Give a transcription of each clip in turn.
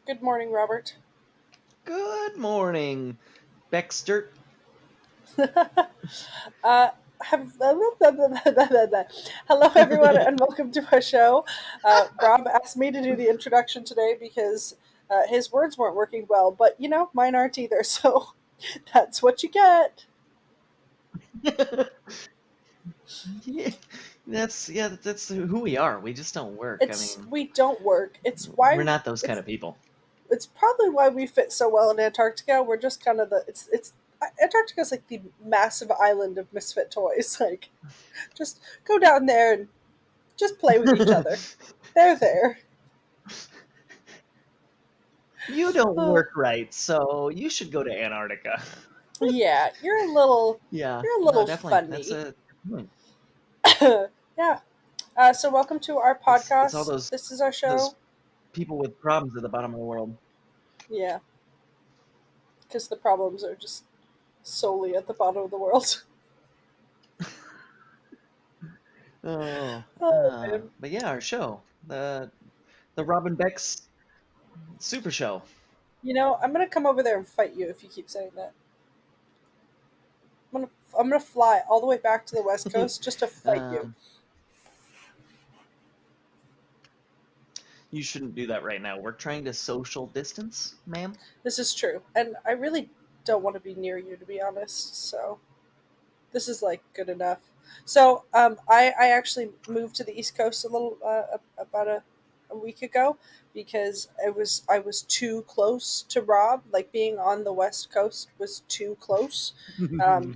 Good morning, Robert. Good morning, Bexter. uh, have, Hello, everyone, and welcome to our show. Rob asked me to do the introduction today because his words weren't working well, but mine aren't either, so that's what you get. Yeah, that's who we are. We just don't work. I mean, We don't work. we're not those kind It's of people. it's probably why we fit so well in Antarctica. We're just kind of it's Antarctica's like the massive island of misfit toys. Like, just go down there and just play with each other. They're there. You don't Uh, work right, so you should go to Antarctica. yeah, Yeah, you're a no, little definitely. That's funny. a point. Yeah. So welcome to our It's all podcast. This is our those show. people with problems at the bottom of the world. Yeah, because the problems are just solely at the bottom of the world. Oh, Oh man. but yeah, our show, the Robin Bex Super Show. I'm gonna come over there and fight you if you keep saying that. I'm gonna fly all the way back to the West Coast just to fight you. um, you shouldn't do that right now. We're trying to social distance, ma'am. This is true, and I really don't want to be near you, to be honest. So this is like good enough. So I actually moved to the East Coast a little about a week ago because I was too close to Rob. Like, being on the West Coast was too close.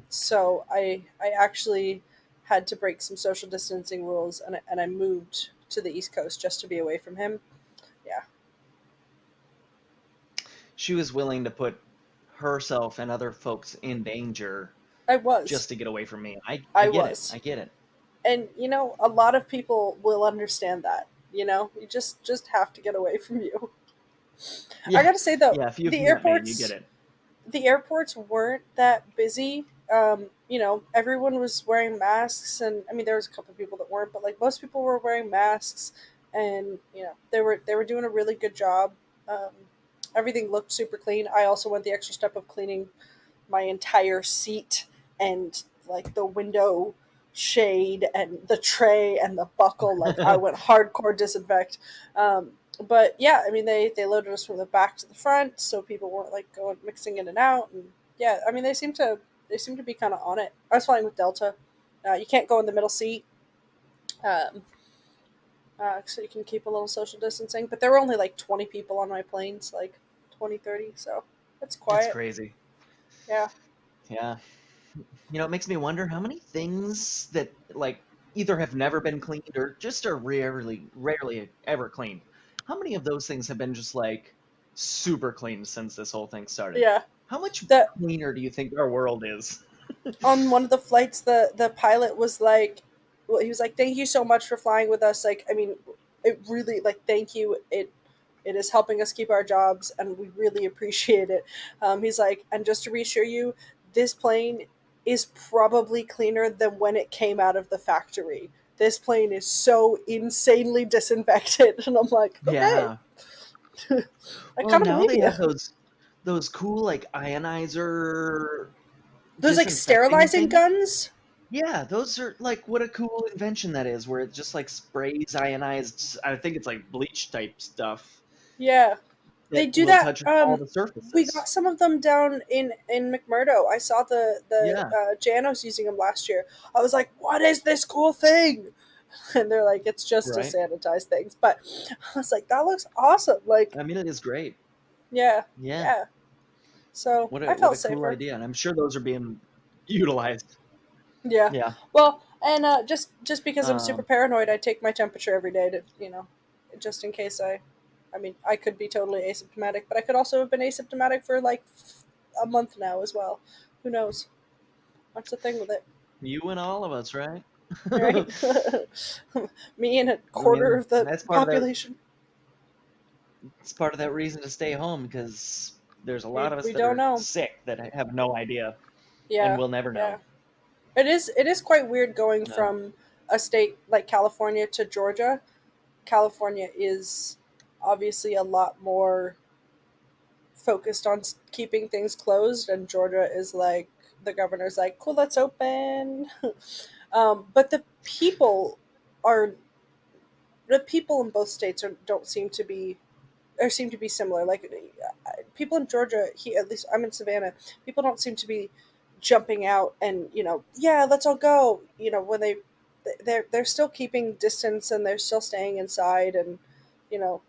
So I actually had to break some social distancing rules, and I moved to the East Coast just to be away from him. Yeah, She was willing to put herself and other folks in danger I was. just to get away from me. I I get it. was. I get it. And a lot of people will understand that. You just have to get away from you. I Yeah, gotta say though, yeah. If you've the met me, you get airports it. the airports weren't that busy. Everyone was wearing masks, and I mean there was a couple of people that weren't, but like most people were wearing masks, and they were doing a really good job. Um, Everything looked super clean. I also went the extra step of cleaning my entire seat and like the window shade and the tray and the buckle. Like, I went hardcore disinfect. But yeah, I mean they loaded us from the back to the front, so people weren't like going mixing in and out. And yeah, I mean they seem to be kind of on it. I was flying with Delta. You can't go in the middle seat, um, so you can keep a little social distancing. But there were only like 20 people on my planes, like 20, 30. So it's That's quiet. crazy. Yeah. Yeah. It makes me wonder how many things that like either have never been cleaned or just are rarely ever cleaned. How many of those things have been just like super clean since this whole thing started? Yeah. How much That cleaner do you think our world is? On one of the flights, the pilot was like, well, he was like, "Thank you so much for flying with us. Like, I mean, it really, like, thank you. It is helping us keep our jobs, and we really appreciate it." He's like, "And just to reassure you, this plane is probably cleaner than when it came out of the factory. This plane is so insanely disinfected." And I'm like, "Okay, Yeah. I Well, kind of now believe they you." have those cool like ionizer Those like disinfecting sterilizing things. guns. Yeah, those are like what a cool invention that is, where it just like sprays ionized, I think it's like bleach type stuff Yeah. They that do will that. touch all the We got surfaces. some of them down in McMurdo. I saw the Yeah, Janos using them last year. I was like, "What is this cool thing?" And they're like, "It's just to right. sanitize things." But I was like, "That looks awesome!" Like, I mean, it is great. yeah, Yeah, yeah. So what a I what felt a cool safer. idea, and I'm sure those are being utilized. Yeah. Yeah. Well, and just because I'm super Um, paranoid, I take my temperature every day to just in case I mean, I could be totally asymptomatic, but I could also have been asymptomatic for like a month now as well. Who knows? That's the thing with it, you and all of us, right? right? Me and a I quarter mean, of the that's part of that. population. It's part of that reason to stay home because there's a lot of us We that don't are know. sick that have no idea and Yeah, will never yeah. know. It is quite weird going Um, from a state like California to Georgia. California is obviously a lot more. focused on keeping things closed, and Georgia is like, the governor's like, cool, let's open. But are the people in both states don't seem to be, or seem to be similar. Like people in Georgia, at least I'm in Savannah, people don't seem to be jumping out and, yeah, let's all go. When they're still keeping distance, and they're still staying inside, and you know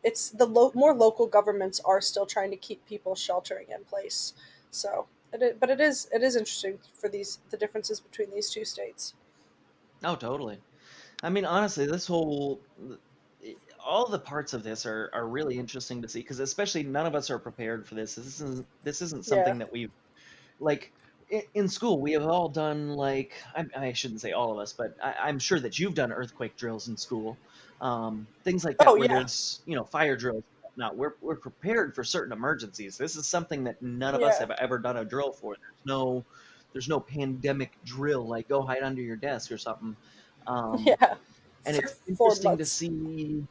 it's more local governments are still trying to keep people sheltering in place. So but it is interesting for the differences between these two states. Oh, totally. I mean, honestly, all the parts of this are really interesting to see because especially none of us are prepared for this. This isn't Yeah. something that we've like in school. We have all done like I shouldn't say all of us, but I'm sure that you've done earthquake drills in school, things like that, Oh where yeah. there's fire drills. Now we're prepared for certain emergencies. This is something that none of us Yeah. have ever done a drill for. There's no pandemic drill like go hide under your desk or something. Um, Yeah. and For it's four interesting to months. see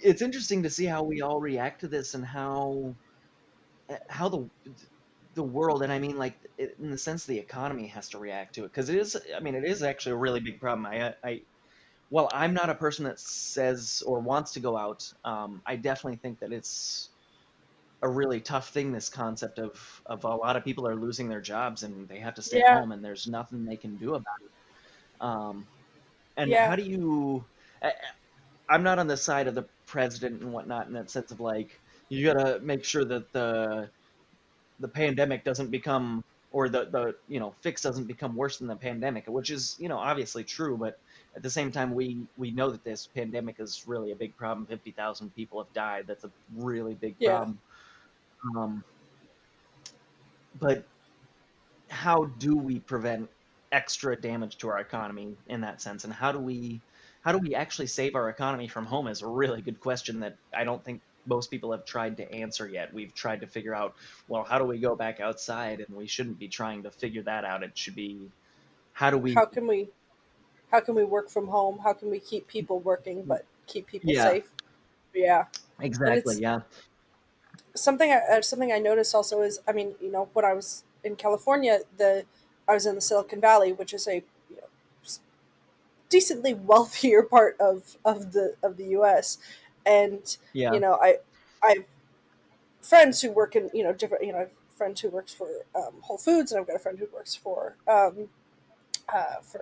it's interesting to see how we all react to this and how the world, and I mean like in the sense the economy has to react to it because it is actually a really big problem. I While I'm not a person that says or wants to go out, I definitely think that it's a really tough thing, this concept of a lot of people are losing their jobs and they have to stay at Yeah. home and there's nothing they can do about it. And how Yeah. do you I'm not on the side of the president and whatnot in that sense of like you gotta make sure that the pandemic doesn't become or the fix doesn't become worse than the pandemic, which is obviously true, but at the same time we know that this pandemic is really a big problem. 50,000 people have died. That's a really big Yeah. problem. Um, but how do we prevent extra damage to our economy in that sense, and how do we actually save our economy from home is a really good question that I don't think most people have tried to answer yet. We've tried to figure out, well, how do we go back outside, and we shouldn't be trying to figure that out. It should be, how do we How can we how can we work from home? How can we keep people working but keep people yeah, safe? Yeah. And exactly, it's yeah. something I noticed also is, I mean, when I was in California, the I was in the Silicon Valley, which is a, decently wealthier part of the U.S. And Yeah. I have friends who work in, different, I have a friend who works for Whole Foods, and I've got a friend who works for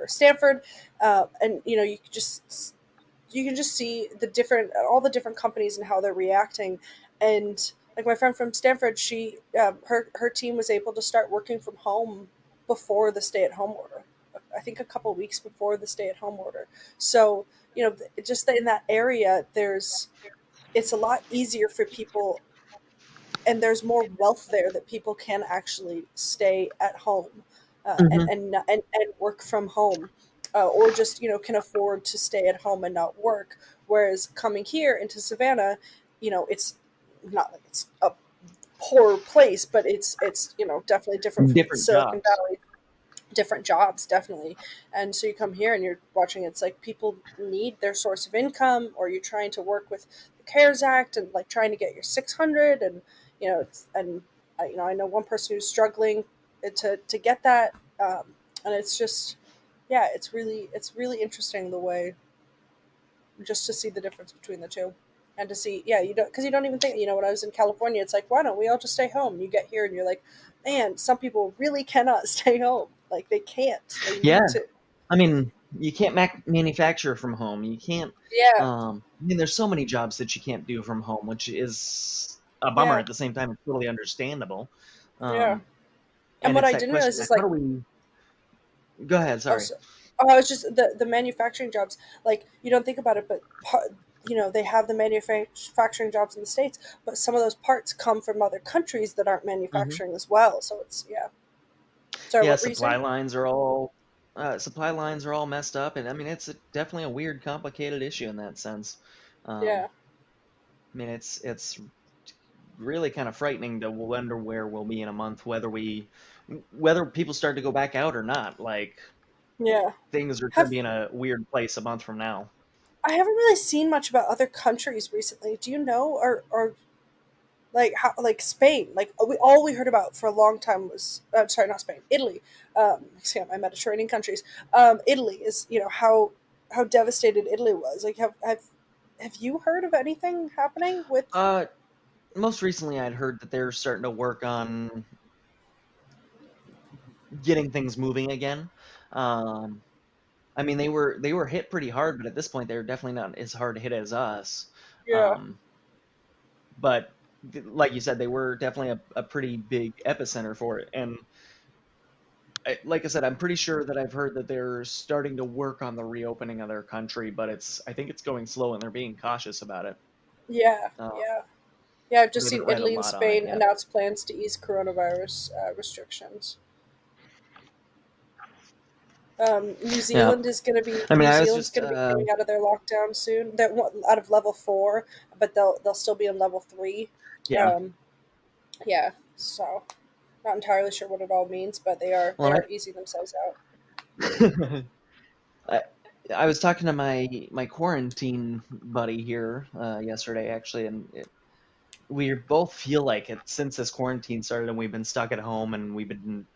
Stanford, and you can just see all the different companies and how they're reacting. And like my friend from Stanford, her team was able to start working from home before the stay at home order. I think a couple weeks before the stay at home order. So just in that area, it's a lot easier for people, and there's more wealth there that people can actually stay at home, and, Hmm. and work from home, or just can afford to stay at home and not work. Whereas coming here into Savannah, it's not like it's a poor place, but it's definitely different from Different Silicon jobs. Valley. Different jobs, definitely. And so you come here and you're watching, it's like people need their source of income, or you're trying to work with the CARES Act, and like trying to get your 600. And I know one person who's struggling to get that. And it's just, yeah, it's really interesting the way, just to see the difference between the two. And to see, yeah, because you don't even think, when I was in California, it's like, why don't we all just stay home? You get here and you're like, man, some people really cannot stay home. Like, they can't. They Yeah. need to. I mean, you can't manufacture from home. You can't. Yeah. There's so many jobs that you can't do from home, which is a bummer. Yeah. At the same time, it's totally understandable. Yeah. Um, And and what it's I that didn't question: realize is how like, do we? Go ahead. oh, Sorry. I was just the manufacturing jobs. Like, you don't think about it, but they have the manufacturing jobs in the states, but some of those parts come from other countries that aren't Hmm. manufacturing as well. So it's, yeah. Sorry, Yeah, what were you saying? supply lines are all messed up, and I mean definitely a weird, complicated issue in that sense. Yeah. I mean, it's really kind of frightening to wonder where we'll be in a month, whether people start to go back out or not. Like Yeah. things are going to Have be in a weird place a month from now. I haven't really seen much about other countries recently. Do you know, or like how like Spain, like we heard about for a long time was sorry, not Spain, Italy. See, my Mediterranean countries. Italy is, you know, how devastated Italy was. Like have you heard of anything happening with? Uh, Most recently, I'd heard that they're starting to work on getting things moving again. Um, I mean, they were hit pretty hard, but at this point, they're definitely not as hard hit as us. Yeah, Um, but like you said, they were definitely a pretty big epicenter for it. And like I said, I'm pretty sure that I've heard that they're starting to work on the reopening of their country, but I think it's going slow, and they're being cautious about it. yeah, Uh, yeah. Yeah, I've I just seen haven't read a Italy and lot on it Spain yet. announce plans to ease coronavirus restrictions. Yeah, I mean, New I was Zealand's just gonna be coming out of their lockdown soon. They're out of level 4, but they'll still be in level 3. yeah. Um, yeah, so not entirely sure what it all means, but they Well, are easing themselves out. I, I was talking to my quarantine buddy here yesterday, actually, and we both feel like it since this quarantine started, and we've been stuck at home, and we've been,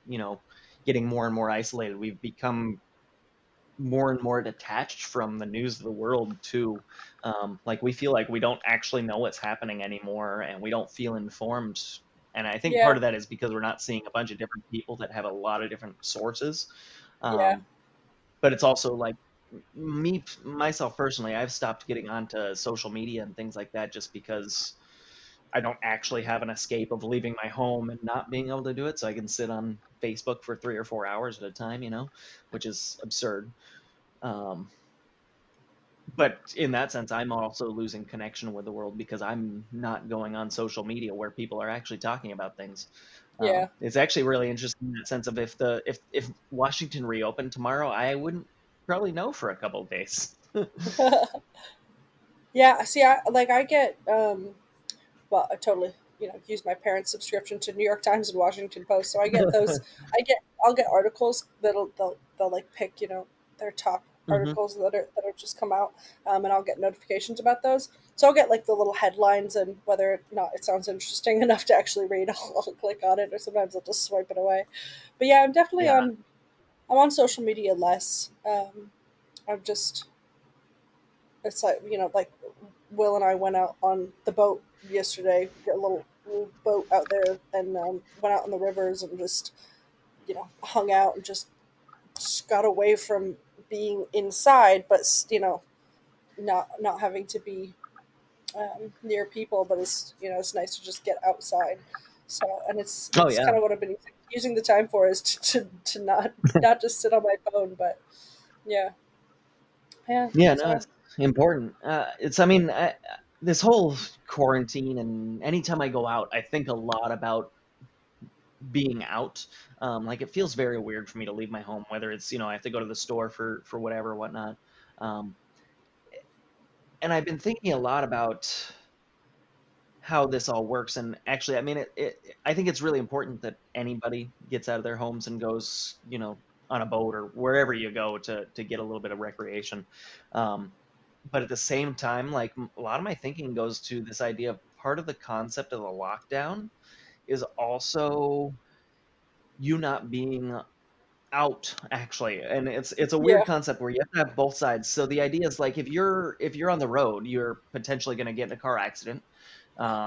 getting more and more isolated. We've become more and more detached from the news of the world too. Like we feel like we don't actually know what's happening anymore, and we don't feel informed. And I think part Yeah, of that is because we're not seeing a bunch of different people that have a lot of different sources. yeah, Um, but it's also like me myself personally, I've stopped getting onto social media and things like that just because I don't actually have an escape of leaving my home and not being able to do it. So I can sit on Facebook for 3 or 4 hours at a time, which is absurd. Um, but in that sense, I'm also losing connection with the world because I'm not going on social media where people are actually talking about things. yeah. It's actually really interesting in that sense of if Washington reopened tomorrow, I wouldn't probably know for a couple of days. Yeah, see, I get well, I totally, you know, use my parents' subscription to New York Times and Washington Post. So I get those. I'll get articles they'll like pick, you know, their top Hmm. articles that are just come out, and I'll get notifications about those. So I'll get like the little headlines, and whether or not it sounds interesting enough to actually read, I'll click on it, or sometimes I'll just swipe it away. But yeah, I'm definitely Yeah. on. I'm on social media less. I'm just it's like, you know, like Will and I went out on the boat yesterday, get a little boat out there, and went out on the rivers and just, you know, hung out and just got away from being inside, but you know, not having to be near people. But it's, you know, it's nice to just get outside. So, and Oh it's yeah. kind of what I've been using the time for, is to not just sit on my phone, but yeah, yeah. Yeah, no, So it's important. It's, I mean, this whole quarantine, and anytime I go out, I think a lot about being out. Like it feels very weird for me to leave my home, whether it's, I have to go to the store for whatever, whatnot. Um, and I've been thinking a lot about how this all works. And actually, I mean, I think it's really important that anybody gets out of their homes and goes, on a boat or wherever you go to get a little bit of recreation. Um, but at the same time, like a lot of my thinking goes to this idea of part of the concept of the lockdown is also you not being out actually, and it's a weird yeah, concept where you have to have both sides. So the idea is like if you're on the road, you're potentially going to get in a car accident,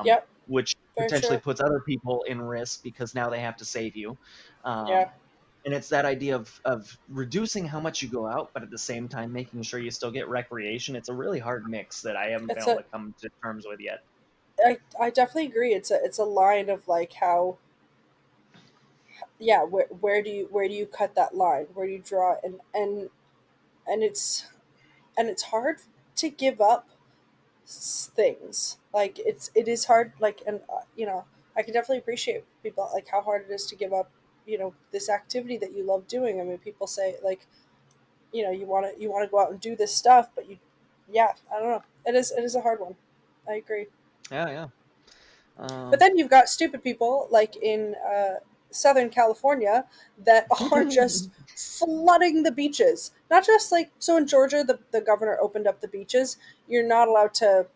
yep, which very potentially true. puts other people in risk because now they have to save you. Yeah. And it's that idea of reducing how much you go out, but at the same time making sure you still get recreation. It's a really hard mix that I haven't been It's able a to come to terms with yet. I definitely agree. It's a line of like how, yeah, where do you cut that line? Where do you draw it? And it's hard to give up things. Like it is hard, like, and you know, I can definitely appreciate people, like how hard it is to give up, you know, this activity that you love doing. I mean, people say like, you know, you want to go out and do this stuff, but you, yeah, I don't know. It is a hard one. I agree. Yeah, yeah. But Um, then you've got stupid people like in Southern California that are just flooding the beaches. Not just like, so in Georgia, the governor opened up the beaches. You're not allowed to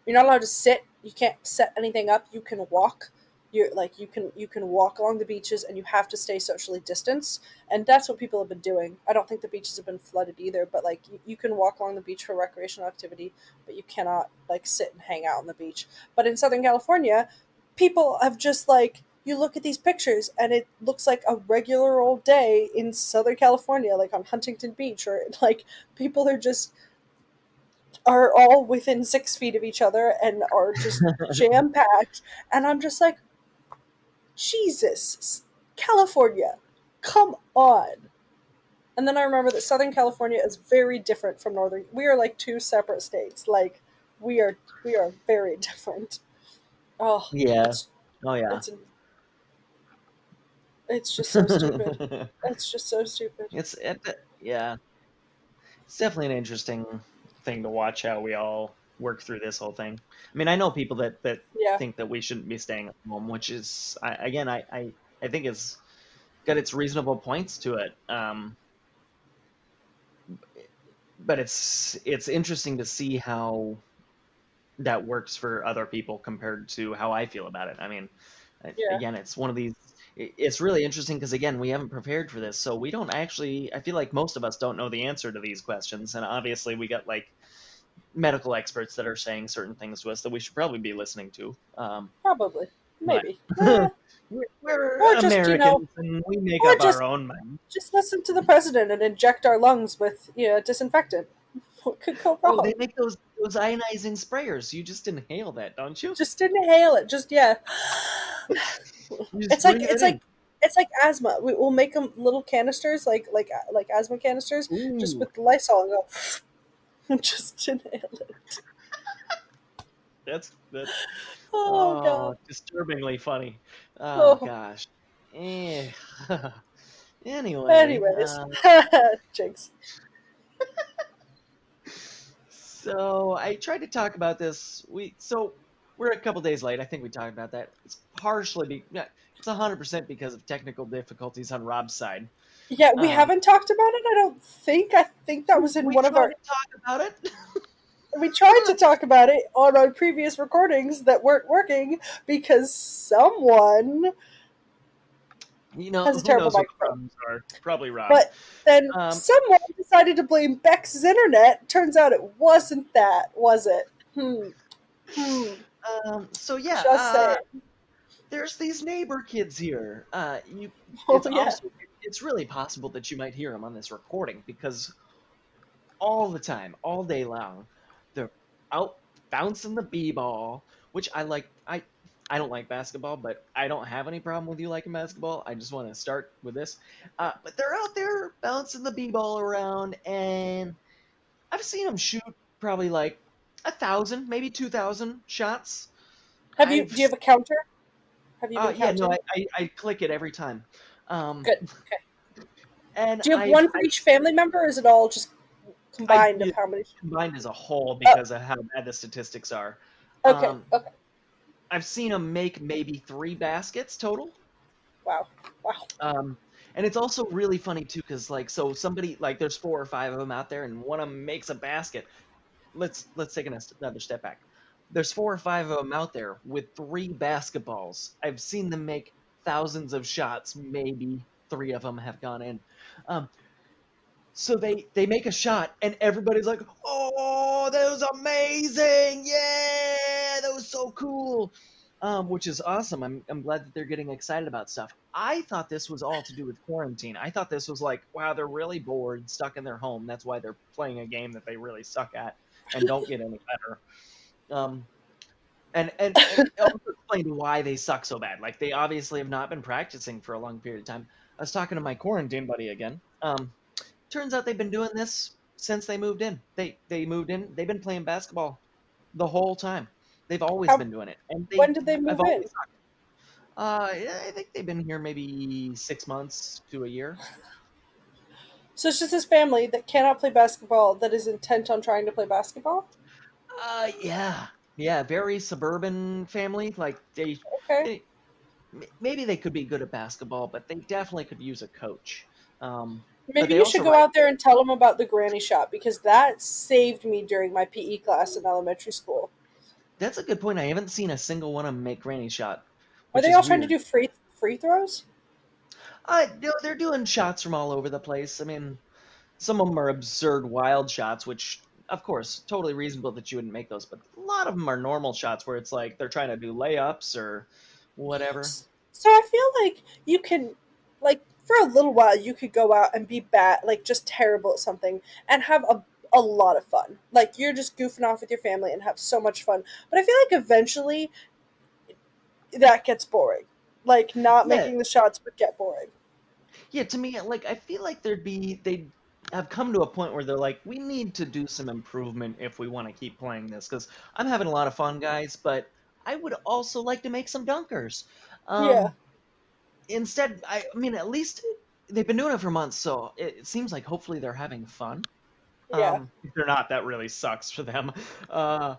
you're not allowed to sit you can't set anything up. You can walk. You're like you can walk along the beaches, and you have to stay socially distanced, and that's what people have been doing. I don't think the beaches have been flooded either, but like you can walk along the beach for recreational activity, but you cannot like sit and hang out on the beach. But in Southern California, people have just like, you look at these pictures and it looks like a regular old day in Southern California, like on Huntington Beach, or like people are just are all within 6 feet of each other and are just jam packed. And I'm just like, Jesus, California, come on. And then I remember that Southern California is very different from Northern. We are like two separate states. Like we are very different. Oh, Yeah. Oh yeah. it's it's just so stupid. It's just so stupid. yeah. It's definitely an interesting thing to watch how we all work through this whole thing. I mean, I know people that Yeah, think that we shouldn't be staying at home, which is again, I think it's got its reasonable points to it. But it's interesting to see how that works for other people compared to how I feel about it. I mean, yeah, again, it's one of these. It's really interesting because again, we haven't prepared for this, so we don't actually. I feel like most of us don't know the answer to these questions, and obviously, we got like medical experts that are saying certain things to us that we should probably be listening to. probably, But maybe, we're or just Americans and we make or up our own minds. just listen to the president and inject our lungs with disinfectant. What could go Oh, they wrong? make those ionizing sprayers. You just inhale that, don't you? Just inhale it. Just yeah. You just It's like breathe it it's in. like it's like asthma. We'll make them little canisters, like asthma canisters, just Ooh, with Lysol and go and just inhale it. that's Oh oh, god. disturbingly funny. Oh Oh. gosh. Eh. Anyway, Anyways, jinx. so I tried to talk about this. We're a couple days late. I think we talked about that. It's partially yeah, it's 100% because of technical difficulties on Rob's side. Yeah, we Um, haven't talked about it. I don't think. I think that was in we one of tried our. to talk about it. We tried to talk about it on our previous recordings that weren't working because someone You know, has a who terrible knows what the microphone. problems are? Probably Rob. But then Um, someone decided to blame Bex's internet. Turns out it wasn't that, was it? Hmm. so yeah, Just saying. there's these neighbor kids here. Oh It's yeah. also, it's really possible that you might hear them on this recording because all the time, all day long, they're out bouncing the b-ball, which I like. I don't like basketball, but I don't have any problem with you liking basketball. I just want to start with this. But they're out there bouncing the b-ball around, and I've seen them shoot probably like 1,000, maybe 2,000 shots. Have you? I've Do you have a counter? Have you been yeah, no, counting? I click it every time. Um, Good. Okay. and Do you have one for each family member, or is it all just combined of it how many? combined as a whole Oh, because of how bad the statistics are. okay. Um, Okay. I've seen them make maybe 3 baskets total. Wow. Wow. Um, and it's also really funny too, because like, so somebody like, there's 4 or 5 of them out there, and one of them makes a basket. Let's take another step back. There's 4 or 5 of them out there with 3 basketballs. I've seen them make thousands of shots. Maybe 3 of them have gone in. Um, so they make a shot, and everybody's like, "Oh, that was amazing! Yeah, that was so cool!" Which is awesome. I'm glad that they're getting excited about stuff. I thought this was all to do with quarantine. I thought this was like, wow, they're really bored, stuck in their home. That's why they're playing a game that they really suck at and don't get any better. Um, and it also explained why they suck so bad. Like they obviously have not been practicing for a long period of time. I was talking to my quarantine buddy again. Turns out they've been doing this since they moved in. They moved in. They've been playing basketball the whole time. They've always How? been doing it, and When they did they have move in? always. Yeah, I think they've been here maybe 6 months to a year. So it's just this family that cannot play basketball that is intent on trying to play basketball. Yeah, yeah, very suburban family. Like Okay. they maybe they could be good at basketball, but they definitely could use a coach. But Maybe they you also should go ride. out there and tell them about the granny shop because that saved me during my PE class in elementary school. That's a good point. I haven't seen a single one of them make granny shot, Are which they is all trying to weird. do free throws? No, they're doing shots from all over the place. I mean, some of them are absurd wild shots, which, of course, totally reasonable that you wouldn't make those. But a lot of them are normal shots where it's like they're trying to do layups or whatever. So I feel like you can, like, for a little while, you could go out and be bad, like, just terrible at something, and have a lot of fun. Like, you're just goofing off with your family and have so much fun. But I feel like eventually that gets boring. Like, not Yeah, making the shots would get boring. yeah. To me, like I feel like they'd have come to a point where they're like, we need to do some improvement if we want to keep playing this because I'm having a lot of fun, guys. But I would also like to make some dunkers. Yeah, Instead, I mean, at least they've been doing it for months, so it seems like hopefully they're having fun. yeah. If they're not, that really sucks for them. Uh,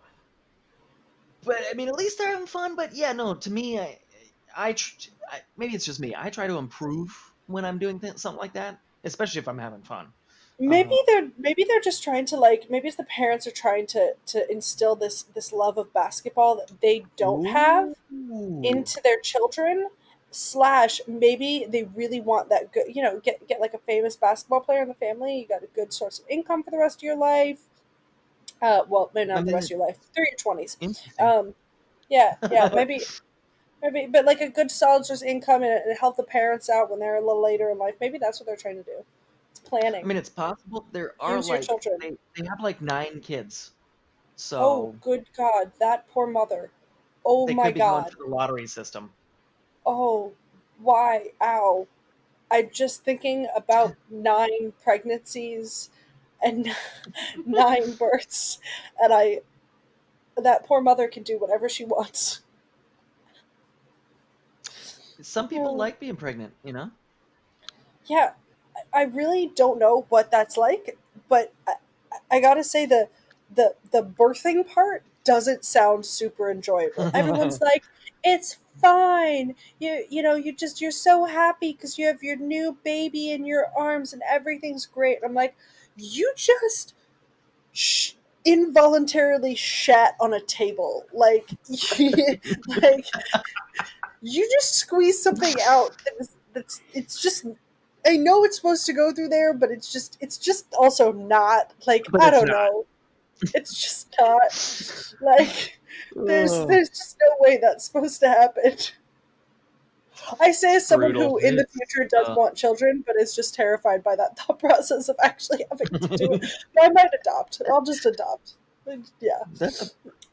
but I mean, at least they're having fun. But yeah, no, to me, maybe it's just me. I try to improve when I'm doing something like that, especially if I'm having fun. Maybe Uh, they're just trying to, like, maybe it's the parents are trying to instill this love of basketball that they don't have ooh, into their children, slash maybe they really want that good, get like a famous basketball player in the family. You got a good source of income for the rest of your life. Well, maybe I not the mean, rest of your life, through your 20s. interesting. Yeah, maybe, but like a good solid source of income, and help the parents out when they're a little later in life. Maybe that's what they're trying to do. It's I planning. mean, it's possible there are Use your like children. they have like 9 kids, Oh, so good God, that poor mother. Oh they my could be going God. for the lottery system. Oh, why? Ow. I'm just thinking about 9 pregnancies and 9 births, and that poor mother can do whatever she wants. Some people Oh, like being pregnant, you know? yeah, I really don't know what that's like, but I gotta say the birthing part doesn't sound super enjoyable. Everyone's like, it's fine. You're so happy because you have your new baby in your arms and everything's great. I'm like, you just sh- involuntarily shat on a table, like, like you just squeeze something out that's it's just, I know it's supposed to go through there, but it's just also not, like, But I it's don't not. know. It's just not, like, Oh, there's just no way that's supposed to happen. I say it's as someone brutal. who in the It's future does want children, but is just terrified by that thought process of actually having to do it. But I might adopt. I'll just adopt. Yeah. that's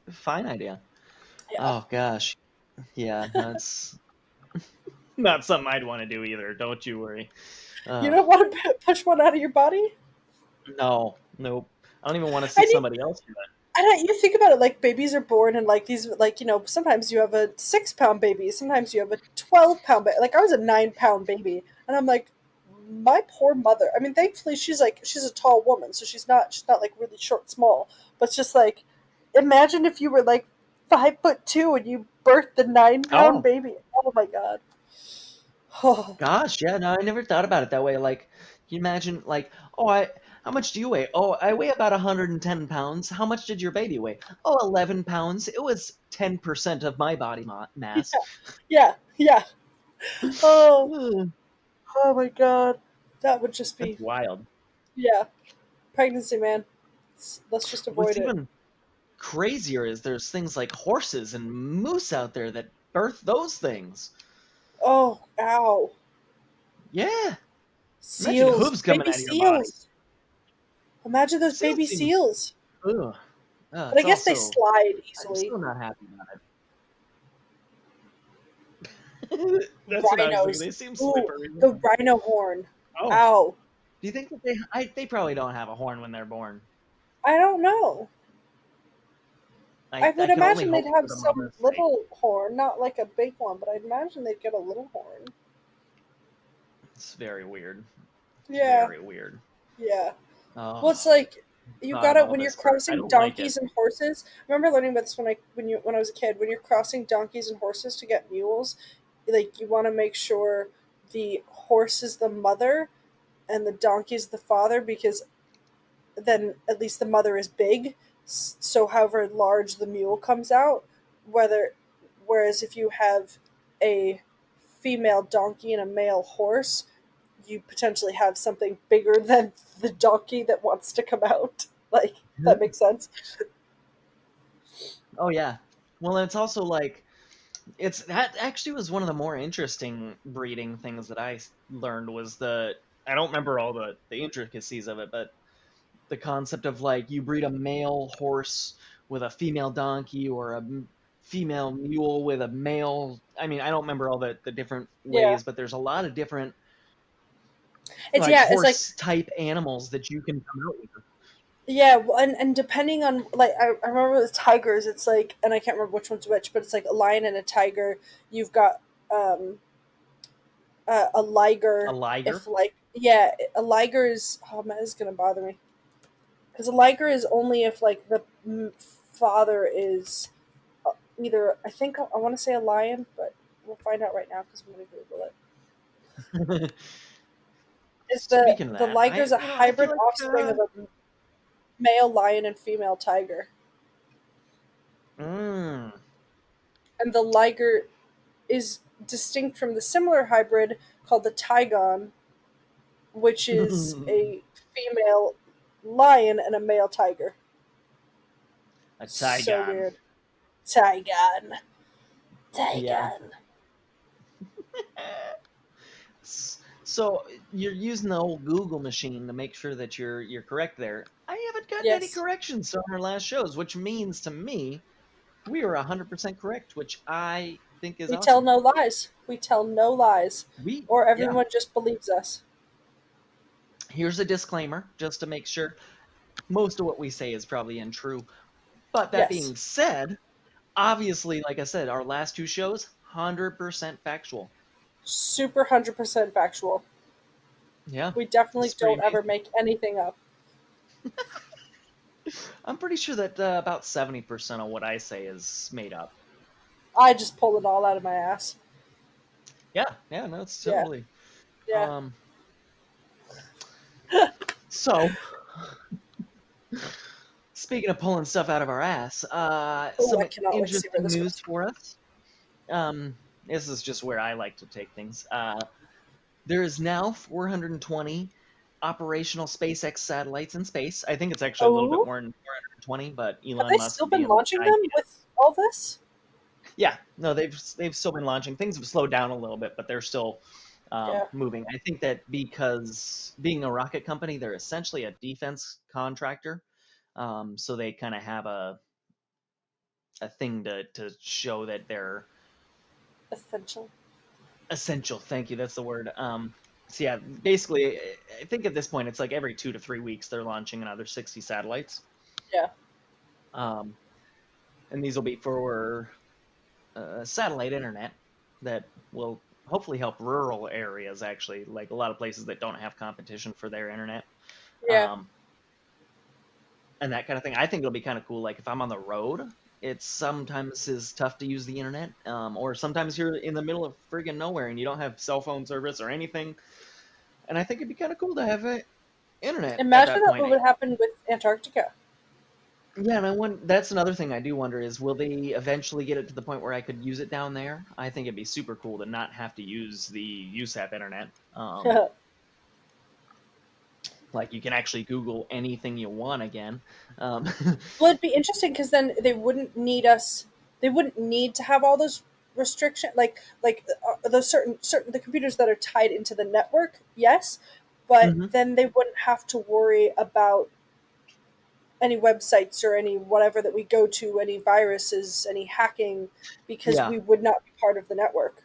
a fine idea. Yeah. Oh gosh. Yeah, that's not something I'd want to do either. Don't you worry. You Uh, don't want to push one out of your body? no, nope. I don't even want to see I need somebody else do I don't, you think about it, like, babies are born and, like, these, like, sometimes you have a 6 pound baby, sometimes you have a 12 pound baby. Like, I was a 9 pound baby, and I'm like, my poor mother. I mean, thankfully she's a tall woman, so she's not like really short, small. But it's just like, imagine if you were like 5'2" and you birthed a nine that. pound Oh baby. Oh my God. Oh, gosh, yeah, no, I never thought about it that way. Like, can you imagine, like, oh, how much do you weigh? Oh, I weigh about 110 pounds. How much did your baby weigh? Oh, 11 pounds. It was 10% of my body yeah, mass. yeah, yeah. Oh, Ugh, oh my God. That would just that's be, wild. yeah, pregnancy, man. Let's just What's avoid it. even crazier is there's things like horses and moose out there that birth those things. Oh, ow. Yeah, imagine Seals, hooves coming baby out of your body. seals. Imagine those Seals baby seems, seals. ugh. But I It's guess they also, slide I'm easily. still not happy about it. That's what I was thinking. Rhinos. They seem Ooh, slippery. the rhino horn. Oh, Ow. do you think that they probably don't have a horn when they're born? I don't know. I I would can only imagine they'd hope for have the some mother's sake. little horn, not like a big one, but I'd imagine they'd get a little horn. It's very weird. Yeah, Very weird. yeah. Well, Oh, it's like you thought gotta, of all when you're this birth. I crossing don't like it. donkeys and horses. I remember learning about this when I was a kid. When you're crossing donkeys and horses to get mules, like, you want to make sure the horse is the mother and the donkey is the father, because then at least the mother is big, So however large the mule comes out, whether whereas if you have a female donkey and a male horse, you potentially have something bigger than the donkey that wants to come out. Like, that makes sense. Oh yeah. Well, it's also like it's that actually was one of the more interesting breeding things that learned was the I don't remember all the intricacies of it, but the concept of like you breed a male horse with a female donkey or a female mule with a male. I mean, I don't remember all the different Yeah. ways, but there's a lot of different It's like yeah, it's like horse type animals that you can come out with. yeah, well, and depending on like I remember with tigers, it's like, and I can't remember which one's which, but it's like a lion and a tiger. You've got um a A liger. If liger, like yeah, a liger is oh man, this is gonna bother me because a liger is only if like the father is either I think I want to say a lion, but we'll find out right now because I'm gonna Google it. Is speaking of the that, liger's a I feel hybrid like offspring of a male lion and female tiger, mm. and the liger is distinct from the similar hybrid called the Tigon, which is a female lion and a male tiger. A So Tygon. weird. Tigon. Yeah. Tigon. So you're using the old Google machine to make sure that you're correct there. I haven't gotten any Yes. corrections on our last shows, which means to me we are 100% correct, which I think is We tell awesome. no lies. We tell no lies. Or Yeah. everyone just believes us. Here's a disclaimer just to make sure most of what we say is probably untrue. But that Yes. being said, obviously, like I said, our last two shows, 100% factual. Super 100% factual. Yeah. We definitely It's pretty don't ever amazing. make anything up. I'm pretty sure that about 70% of what I say is made up. I just pull it all out of my ass. Yeah, yeah, no, it's Yeah. totally. Yeah. Um, so speaking of pulling stuff out of our ass, Oh, I some cannot wait to see where interesting this news goes. for us. This is just where I like to take things. There is now 420 operational SpaceX satellites in space. I think it's actually a little bit Oh, more than 420, but have Elon they Musk still been being the launching guy. them with all this? Yeah, no, they've still been launching. Things have slowed down a little bit, but they're still Yeah. moving. I think that because being a rocket company, they're essentially a defense contractor, so they kind of have a thing to show that they're Essential. essential. Thank you, that's the word. So yeah, basically, I think at this point it's like every 2 to 3 weeks they're launching another 60 satellites, Yeah. um, and these will be for satellite internet that will hopefully help rural areas actually like a lot of places that don't have competition for their internet, Yeah. um, and that kind of thing. I think it'll be kind of cool like if I'm on the road, it's sometimes is tough to use the internet, or sometimes you're in the middle of friggin' nowhere and you don't have cell phone service or anything, and I think it'd be kind of cool to have internet at Imagine that that point. what would happen with Antarctica. Yeah, and that's another thing I do wonder is will they eventually get it to the point where I could use it down there? I think it'd be super cool to not have to use the USAP internet. Well, Like you can actually Google anything you want again. Um, it'd be interesting because then they wouldn't need us. They wouldn't need to have all those restriction, those certain the computers that are tied into the network. Yes, but mhm. then they wouldn't have to worry about any websites or any whatever that we go to, any viruses, any hacking, because Yeah, we would not be part of the network.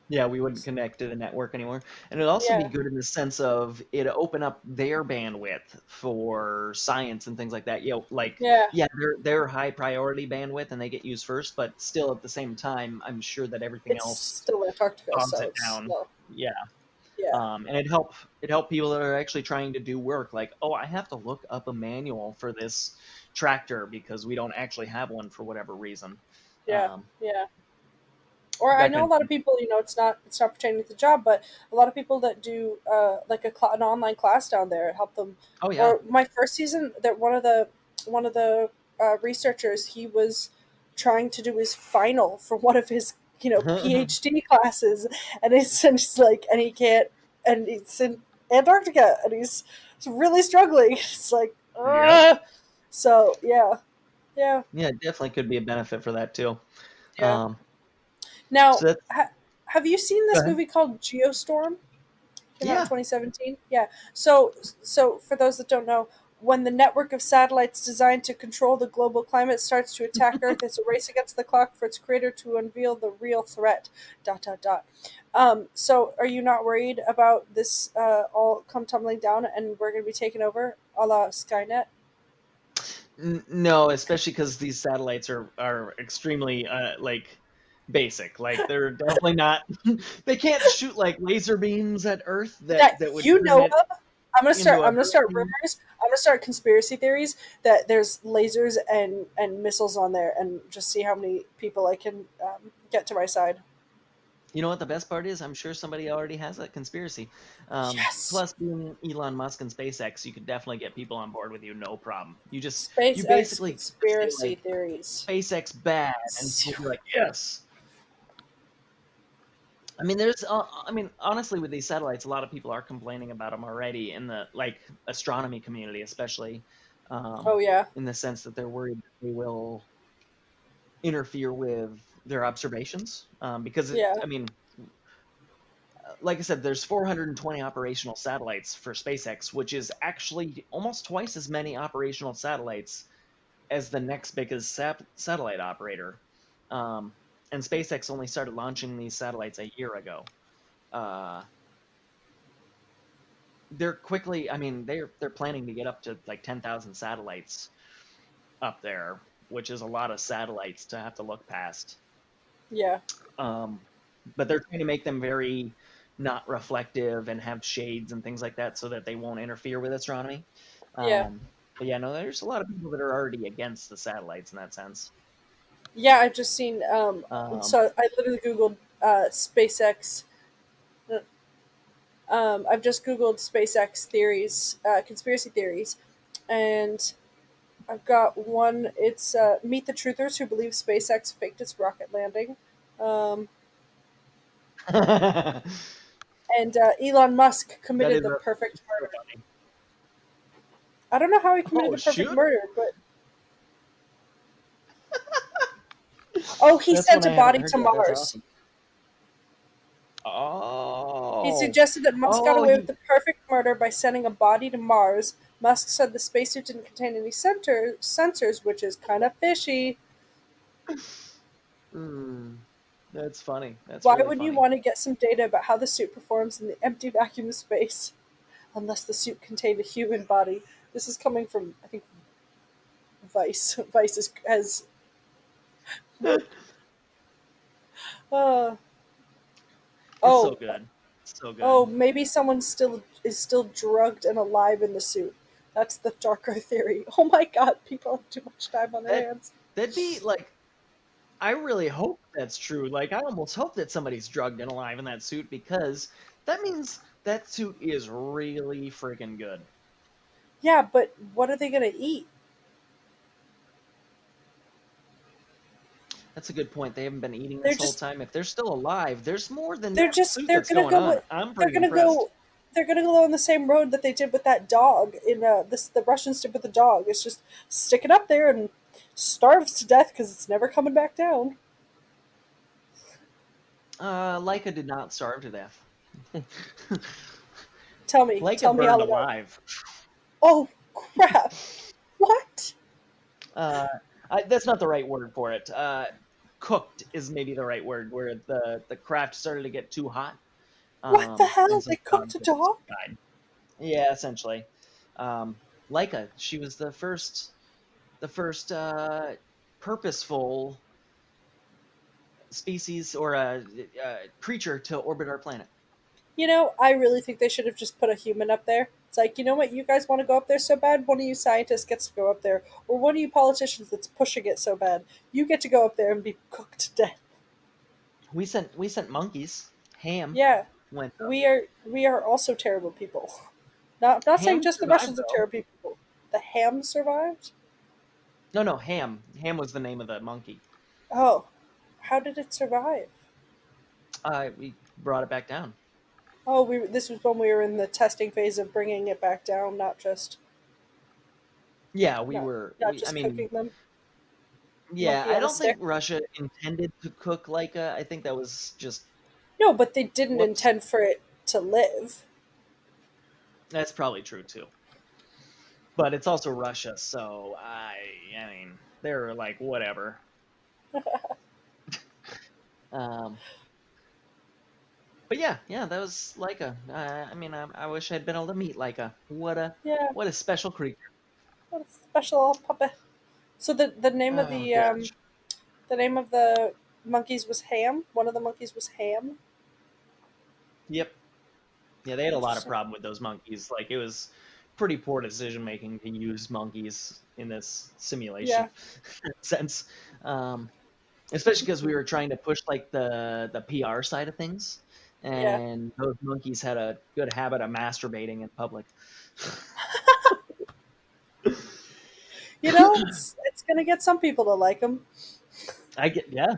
yeah, we wouldn't connect to the network anymore, and it'd also be Yeah, good in the sense of it open up their bandwidth for science and things like that. Like yeah. yeah, they're high priority bandwidth and they get used first, but still at the same time, I'm sure that everything It's else still Antarctica, bogs so it it's down. slow. Yeah. Yeah, And it help people that are actually trying to do work like, oh, I have to look up a manual for this tractor because we don't actually have one for whatever reason. yeah, Um, yeah. Or I that know kind a of lot of thing. people. It's not pertaining to the job, but a lot of people that do like an online class down there help them. Oh yeah. Or my first season, that one of the researchers, he was trying to do his final for one of his PhD classes, and it's like, and he can't, and it's in Antarctica, and he's really struggling. It's like, Yep. so yeah, yeah, Yeah, it definitely could be a benefit for that too. yeah. Um, so Now, that's have you seen go this ahead. movie called Geostorm? Came out in Yeah. 2017. Yeah. So for those that don't know, when the network of satellites designed to control the global climate starts to attack Earth, it's a race against the clock for its creator to unveil the real threat. Dot dot dot. So are you not worried about this all come tumbling down and we're going to be taken over, a la Skynet? No, especially because these satellites are extremely like basic. Like they're definitely not. They can't shoot like laser beams at Earth That that would you turn know it of. into a I'm gonna start hurricane. rumors. I'm gonna start conspiracy theories that there's lasers and missiles on there, and just see how many people I can get to my side. You know what the best part is? I'm sure somebody already has that conspiracy. Yes. Plus, being Elon Musk and SpaceX, you could definitely get people on board with you, no problem. You SpaceX basically just say conspiracy like theories. SpaceX bad, and people will be like, yes. I mean, I mean, honestly, with these satellites, a lot of people are complaining about them already in the like astronomy community, especially Oh yeah, in the sense that they're worried that they will interfere with their observations. Because yeah, I mean, like I said, there's 420 operational satellites for SpaceX, which is actually almost twice as many operational satellites as the next biggest satellite operator. Um, and SpaceX only started launching these satellites a year ago. Uh, they're quickly, I mean, they're planning to get up to like 10,000 satellites up there, which is a lot of satellites to have to look past. yeah, Um, but they're trying to make them very not reflective and have shades and things like that so that they won't interfere with astronomy. yeah, But yeah, no, there's a lot of people that are already against the satellites in that sense. yeah. I've just seen. Um, So I literally googled SpaceX. I've just googled SpaceX theories, conspiracy theories, and I've got one. It's Meet the Truthers Who Believe SpaceX Faked Its Rocket Landing. Um, that and Elon Musk committed is the a, perfect so murder. funny. I don't know how he committed Oh, the perfect shoot. murder, but oh, he That's one sent a I haven't body heard to yet. That's Mars. awesome. He Oh. suggested that Musk got Oh, away with he. the perfect murder by sending a body to Mars. Musk said the spacesuit didn't contain any sensors, which is kind of fishy. Hmm. That's funny. That's Why really would you funny. want to get some data about how the suit performs in the empty vacuum of space unless the suit contained a human body? This is coming from, I think, Vice. Vice has uh, It's so oh, good. So oh, good. maybe someone still drugged and alive in the suit. That's the darker theory. Oh my god, people have too much time on their That hands. that'd be like I really hope that's true. Like I almost hope that somebody's drugged and alive in that suit because that means that suit is really freaking good. Yeah, but what are they gonna eat? That's a good point. They haven't been eating They're this whole just time. If they're still alive, there's more than they're that just suit that's going on. I'm they're pretty gonna impressed. go they're gonna go on the same road that they did with that dog in this the Russians did with the dog. It's just stick it up there and starves to death because it's never coming back down. Leica did not starve to death. Tell Leica me all burned about it. alive. Oh crap! What? Uh, that's not the right word for it. Cooked is maybe the right word, where the craft started to get too hot, What the and hell? so They the cooked dog a just dog? died. Yeah, essentially. Um, Leica, she was the first purposeful species or creature to orbit our planet. I really think they should have just put a human up there. It's like, you know what, you guys want to go up there so bad, one of you scientists gets to go up there, or one of you politicians that's pushing it so bad, you get to go up there and be cooked to death. We sent monkeys. Ham Yeah, went up. we are also terrible people. Not saying Ham just the survived Russians are though. terrible people. The ham survived. No, no, Ham. Ham was the name of the monkey. Oh, how did it survive? We brought it back down. Oh, this was when we were in the testing phase of bringing it back down, not just Yeah, we not were. not I just mean, cooking them. yeah, Monkey I on a don't think stick. Russia intended to cook Leica. I think that was just No, but they didn't whoops. intend for it to live. That's probably true too. But it's also Russia, so I mean, they're like whatever. Um, but yeah, yeah, that was Leica. I mean, I wish I'd been able to meet Leica. Yeah, What a special creature. what a special puppet. So the name of Oh gosh. the name of the monkeys was Ham. One of the monkeys was Ham. Yep. Yeah, they had a lot of Interesting. problem with those monkeys. Like it was pretty poor decision making to use monkeys in this simulation Yeah, sense. Um, Especially because we were trying to push like the PR side of things, yeah. and those monkeys had a good habit of masturbating in public. It's gonna get some people to like them. I get, yeah,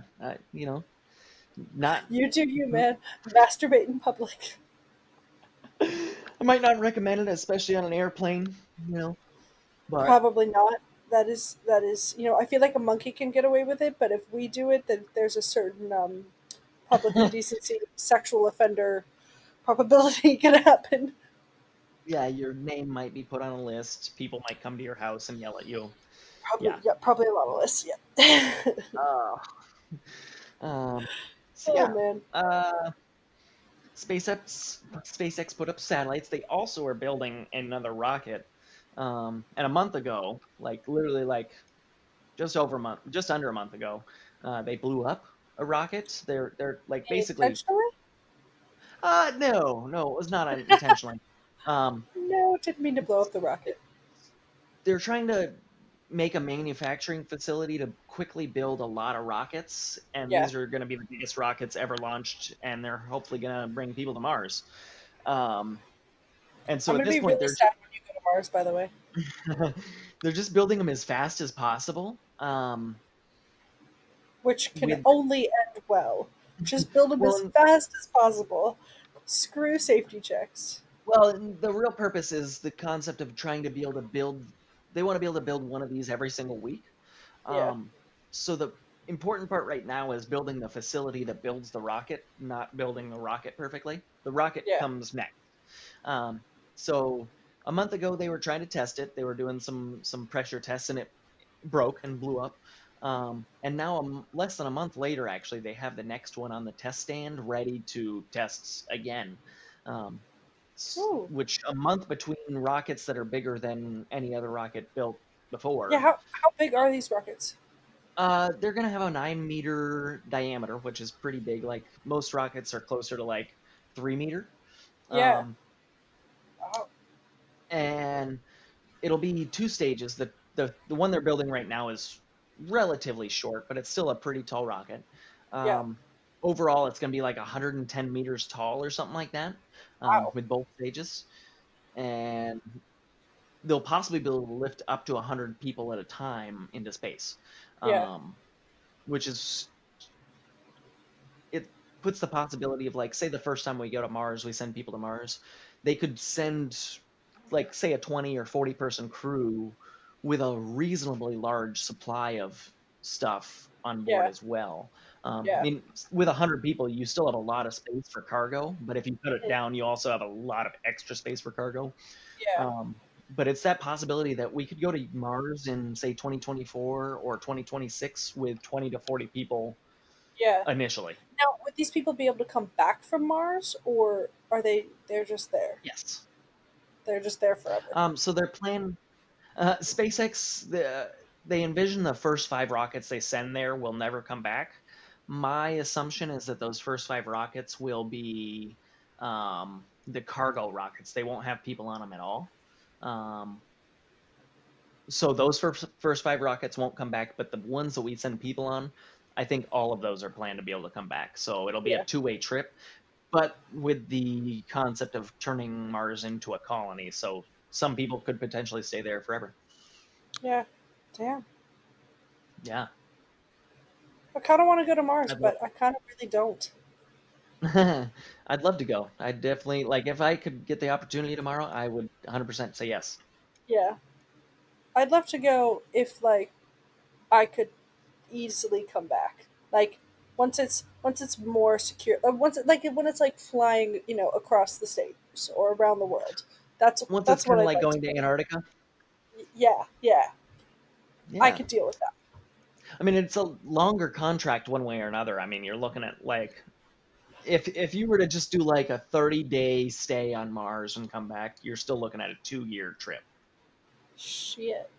not. You do you, man. Masturbate in public. I might not recommend it, especially on an airplane, but Probably not. That is. I feel like a monkey can get away with it, but if we do it, then there's a certain public indecency, sexual offender probability gonna happen. yeah, your name might be put on a list. People might come to your house and yell at you. Probably, Yeah. yeah, probably a lot of lists. Yeah. Uh, um, so Oh yeah, man. uh, SpaceX put up satellites. They also are building another rocket. And a month ago, like literally like just under a month ago, they blew up a rocket. They're like basically, Intentionally? no, no, it was not intentionally. Um, No, didn't mean to blow up the rocket. they're trying to make a manufacturing facility to quickly build a lot of rockets, and Yeah, these are going to be the biggest rockets ever launched, and they're hopefully going to bring people to Mars. Um, and so I'm at gonna this be point, really sad when you go to Mars. By the way, they're just building them as fast as possible. which can With only end well. Just build them as well, fast as possible. Screw safety checks. well, and the real purpose is the concept of trying to be able to build. They want to be able to build one of these every single week. Yeah, Um, so the important part right now is building the facility that builds the rocket, not building the rocket perfectly. The rocket yeah, comes next. Um, so a month ago they were trying to test it. They were doing some pressure tests and it broke and blew up. And now less than a month later, actually, they have the next one on the test stand ready to test again. Um, ooh, which a month between rockets that are bigger than any other rocket built yeah. before. How big are these rockets? They're gonna have a 9 meter diameter, which is pretty big. Like most rockets are closer to like 3 meter. Yeah, Um, wow. and it'll be two stages. The one they're building right now is relatively short, but it's still a pretty tall rocket. Yeah, Um, Overall, it's going to be like 110 meters tall or something like that, wow. with both stages. And they'll possibly be able to lift up to 100 people at a time into space, Yeah, um, which is it puts the possibility of like say the first time we go to Mars, we send people to Mars, they could send like say a 20 or 40 person crew with a reasonably large supply of stuff on board yeah, as well. I yeah, mean, with 100 people, you still have a lot of space for cargo, but if you cut it mhm, down, you also have a lot of extra space for cargo. yeah, Um, but it's that possibility that we could go to Mars in say 2024 or 2026 with 20 to 40 people yeah. initially. Now, would these people be able to come back from Mars, or are they're just there? Yes. They're just there forever. So their plan, SpaceX, they envision the first five rockets they send there will never come back. My assumption is that those first five rockets will be the cargo rockets. They won't have people on them at all. Um, so those first five rockets won't come back, but the ones that we send people on, I think all of those are planned to be able to come back. So it'll be a Yeah, two-way trip, but with the concept of turning Mars into a colony. So some people could potentially stay there forever. yeah. Damn. Yeah. I kind of want to go to Mars, I'd love but I kind of really don't. I'd love to go. I'd definitely like if I could get the opportunity tomorrow, I would 100% say yes. Yeah, I'd love to go if like I could easily come back. Like once it's more secure, once it, like when it's like flying, across the states or around the world. That's Once it's that's what kind of I'd like like to going do. to Antarctica. Yeah, yeah, I Yeah. could deal with that. I mean, it's a longer contract one way or another. I mean, you're looking at like if you were to just do like a 30-day stay on Mars and come back, you're still looking at a 2-year trip. Shit.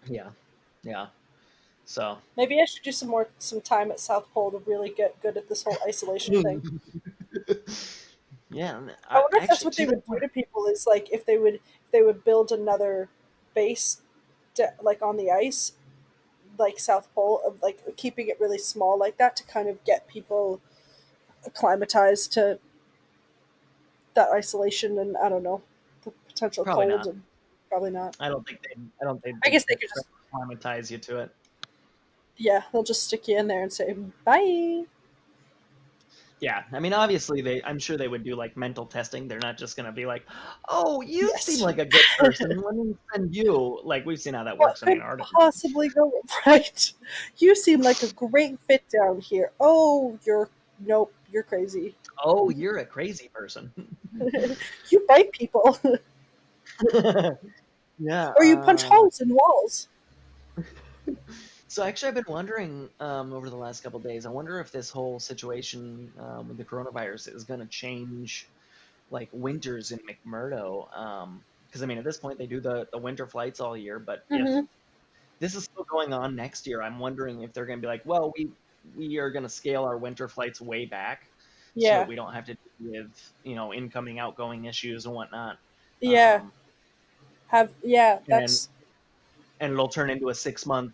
Yeah. Yeah. So, Maybe I should do some time at South Pole to really get good at this whole isolation thing. yeah, I wonder if that's actually what to they that would do point, to people. Is like if they would build another base, like on the ice, like South Pole, of like keeping it really small like that to kind of get people acclimatized to that isolation and I don't know the potential probably cold not. and probably not. I don't think I they'd guess they could try just to acclimatize you to it. yeah they'll just stick you in there and say bye. Yeah, I mean, obviously, I'm sure they would do like mental testing. They're not just gonna be like, "Oh, you seem Yes. like a good person. Let me send you." Like we've seen how that What works in could Antarctica. possibly go right? You seem like a great fit down here. Oh, you're nope, you're crazy. Oh, you're a crazy person. You bite people, Yeah. or you punch holes in walls. So actually, I've been wondering over the last couple days. I wonder if this whole situation with the coronavirus is going to change like winters in McMurdo. Because I mean, at this point, they do the winter flights all year. But if Hmm. this is still going on next year, I'm wondering if they're going to be like, well, we are going to scale our winter flights way back so that Yeah, we don't have to deal with incoming outgoing issues and whatnot. yeah, Um, yeah. and That's and it'll turn into a 6 month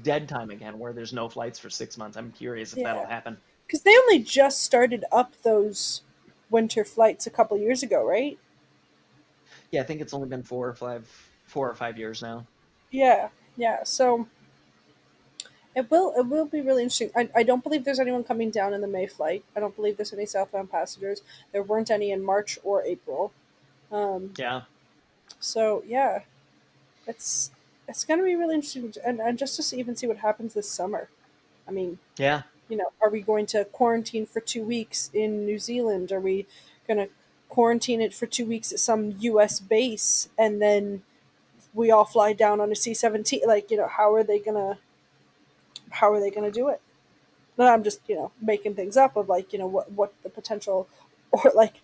dead time again where there's no flights for 6 months. I'm curious if that'll yeah. happen. Because they only just started up those winter flights a couple years ago, right? Yeah, I think it's only been 4 or 5 years now. Yeah, yeah. So it will be really interesting. I don't believe there's anyone coming down in the May flight. I don't believe there's any southbound passengers. There weren't any in March or April. Um, Yeah, so yeah, it's it's going to be really interesting, and just to even see what happens this summer. I mean, yeah. are we going to quarantine for 2 weeks in New Zealand? Are we going to quarantine it for 2 weeks at some U.S. base, and then we all fly down on a C-17? Like, how are they gonna do it? And I'm just making things up of like what the potential, or like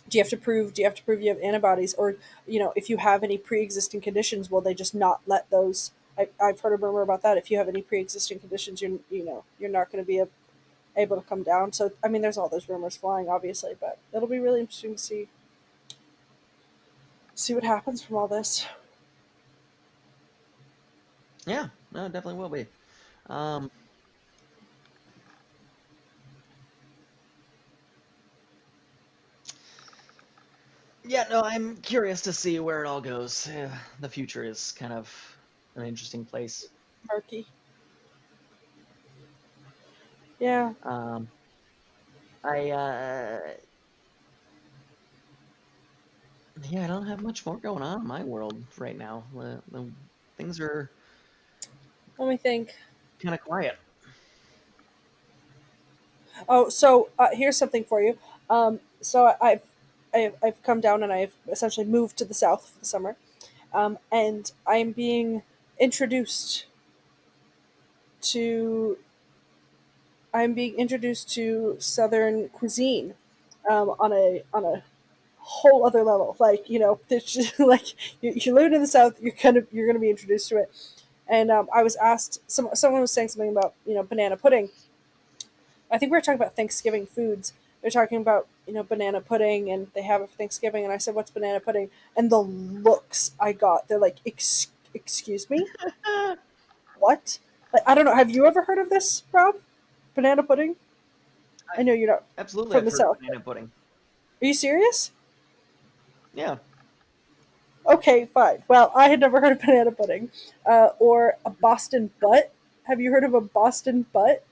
do you have to prove you have antibodies, or if you have any pre-existing conditions, will they just not let those? I've heard a rumor about that. If you have any pre-existing conditions, you're not going to be able to come down. So I mean, there's all those rumors flying, obviously, but it'll be really interesting to see what happens from all this. Yeah, no, it definitely will be. Um, yeah, no, I'm curious to see where it all goes. The future is kind of an interesting place. Murky. Yeah. Um, I yeah, I don't have much more going on in my world right now. Things are Let me think. kind of quiet. Oh, so here's something for you. So I've come down and I've essentially moved to the south for the summer, and I'm being introduced to I'm being introduced to Southern cuisine, on a whole other level. Like there's just, like you live in the south, you're gonna be introduced to it. And I was asked, someone was saying something about banana pudding. I think we were talking about Thanksgiving foods. They're talking about banana pudding, and they have it for Thanksgiving. And I said, "What's banana pudding?" And the looks I got, they're like, "Excuse me, what?" Like, I don't know. Have you ever heard of this, Rob? Banana pudding? I I know you're not absolutely from I've the heard of south. banana pudding. Are you serious? Yeah, Okay, fine. Well, I had never heard of banana pudding, or a Boston butt. Have you heard of a Boston butt?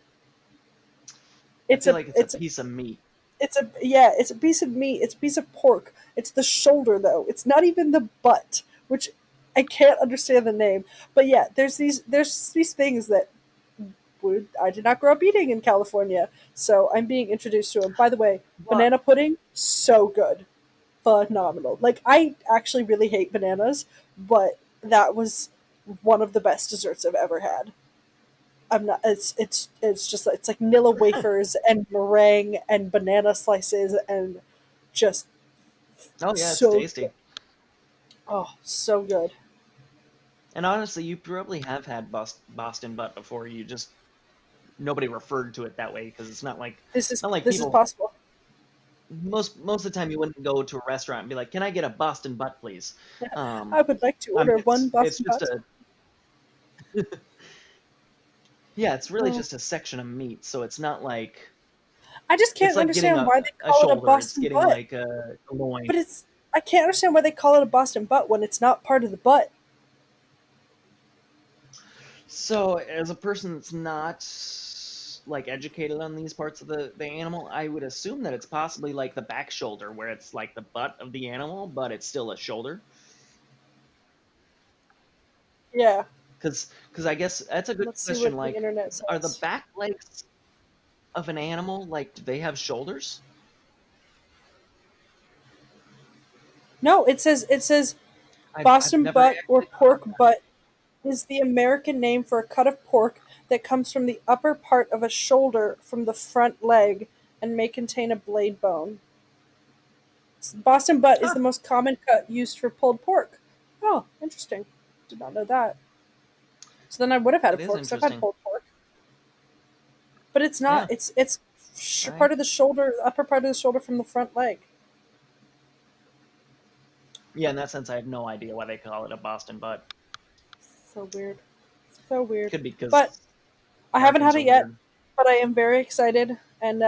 I It's feel a like it's a it's piece of meat. it's a yeah, it's a piece of meat. It's a piece of pork. It's the shoulder though. It's not even the butt, which I can't understand the name. But yeah, there's these things that I did not grow up eating in California, so I'm being introduced to them. By the way, Well, banana pudding, so good, phenomenal. Like I actually really hate bananas, but that was one of the best desserts I've ever had. I'm not. It's just it's like Nilla wafers and meringue and banana slices and just oh yeah, it's so good. tasty. Oh, so good. And honestly, you probably have had Boston butt before. You just nobody referred to it that way because it's not like This is people possible. most of the time you wouldn't go to a restaurant and be like, "Can I get a Boston butt, please?" I would like to I mean, order one it's Boston just butt. a yeah, it's really Oh, just a section of meat, so it's not like I just it's can't like getting understand why they a call it a shoulder. It's Boston getting butt. like a loin. But it's I can't understand why they call it a Boston butt when it's not part of the butt. So, as a person that's not like educated on these parts of the animal, I would assume that it's possibly like the back shoulder, where it's like the butt of the animal, but it's still a shoulder. Yeah. Because I guess that's a good Let's see question. what the Like, internet are the says. back legs of an animal like do they have shoulders? No, it says I've Boston never butt or actually thought about pork butt is the American name for a cut of pork that comes from the upper part of a shoulder from the front leg and may contain a blade bone. Boston butt is that. the most common cut used for pulled pork. Oh, interesting. Did not know that. So then I would have had That it is before because I've had interesting. pulled pork, but it's not. Yeah, It's I part of the shoulder, upper part of the shoulder from the front leg. yeah. In that sense, I have no idea why they call it a Boston butt. So weird. So weird. Could be because But I haven't Americans had are it yet. weird. But I am very excited, and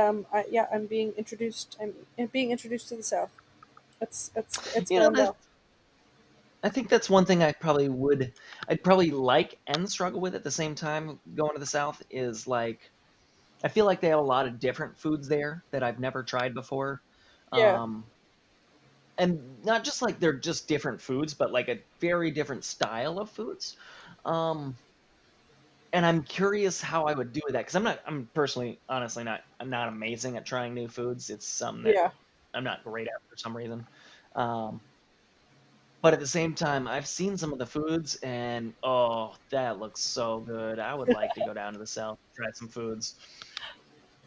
yeah, I'm being introduced. I'm being introduced to the South. It's You know, going well. I think that's one thing I'd probably like and struggle with at the same time going to the South is like, I feel like they have a lot of different foods there that I've never tried before. Yeah, Um, and not just like they're just different foods, but like a very different style of foods. Um, and I'm curious how I would do that because I'm personally, honestly, I'm not amazing at trying new foods. It's something that yeah. I'm not great at for some reason. Um, But at the same time, I've seen some of the foods and oh, that looks so good. I would like to go down to the south, try some foods.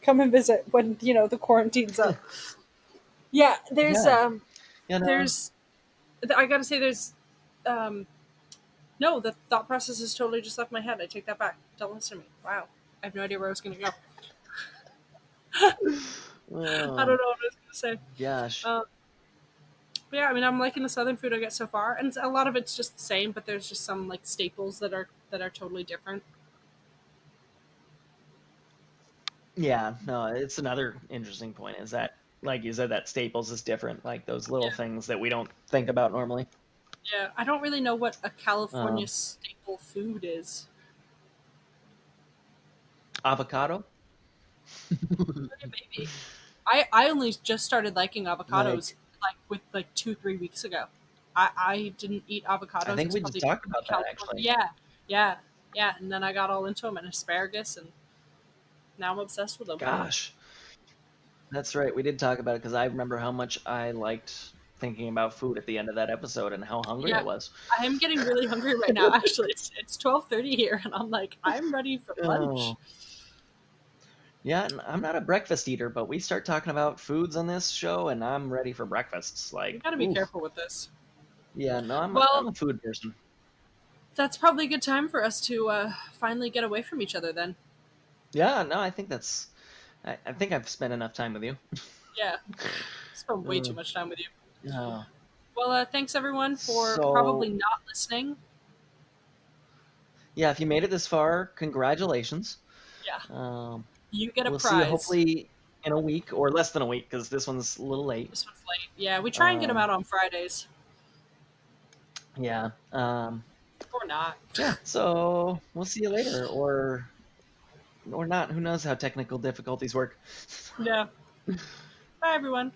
Come and visit when the quarantine's up. Yeah, Yeah, you know, there's I gotta say um no, the thought process has totally just left my head. I take that back. Don't listen to me. Wow, I have no idea where I was gonna go. I don't oh know what I was gonna say. gosh. Um, but yeah, I mean, I'm liking the southern food I get so far, and a lot of it's just the same. But there's just some like staples that are totally different. Yeah, no, it's another interesting point is that, like you said, that Staples is different, like those little Yeah, things that we don't think about normally. yeah. I don't really know what a California Um, staple food is. avocado, Maybe. I only just started liking like avocados like with like 2 3 weeks ago. I didn't eat I avocados. It think was we just probably talked about that California. actually. Yeah, yeah, yeah. And then I got all into them and asparagus, and now I'm obsessed with them. Gosh, that's right. We did talk about it because I remember how much I liked thinking about food at the end of that episode and how hungry I Yeah, was. I am getting really hungry right now. Actually, it's 12:30 here, and I'm like I'm ready for lunch. Oh, yeah, and I'm not a breakfast eater, but we start talking about foods on this show, and I'm ready for breakfasts. We Like, got to be ooh, careful with this. yeah, no, I'm Well, a food person. that's probably a good time for us to finally get away from each other. Then, Yeah, no, I think I think I've spent enough time with you. yeah, spent way too Uh, much time with you. yeah. Well, thanks everyone for probably So, not listening. yeah, if you made it this far, congratulations. Yeah, Um, you get a we'll see you prize. hopefully in a week or less than a week because this one's a little late. This one's late. Yeah, we try and get them Um, out on Fridays. Yeah. Or not. Yeah. So we'll see you later, or not. Who knows how technical difficulties work? Yeah. Bye, everyone.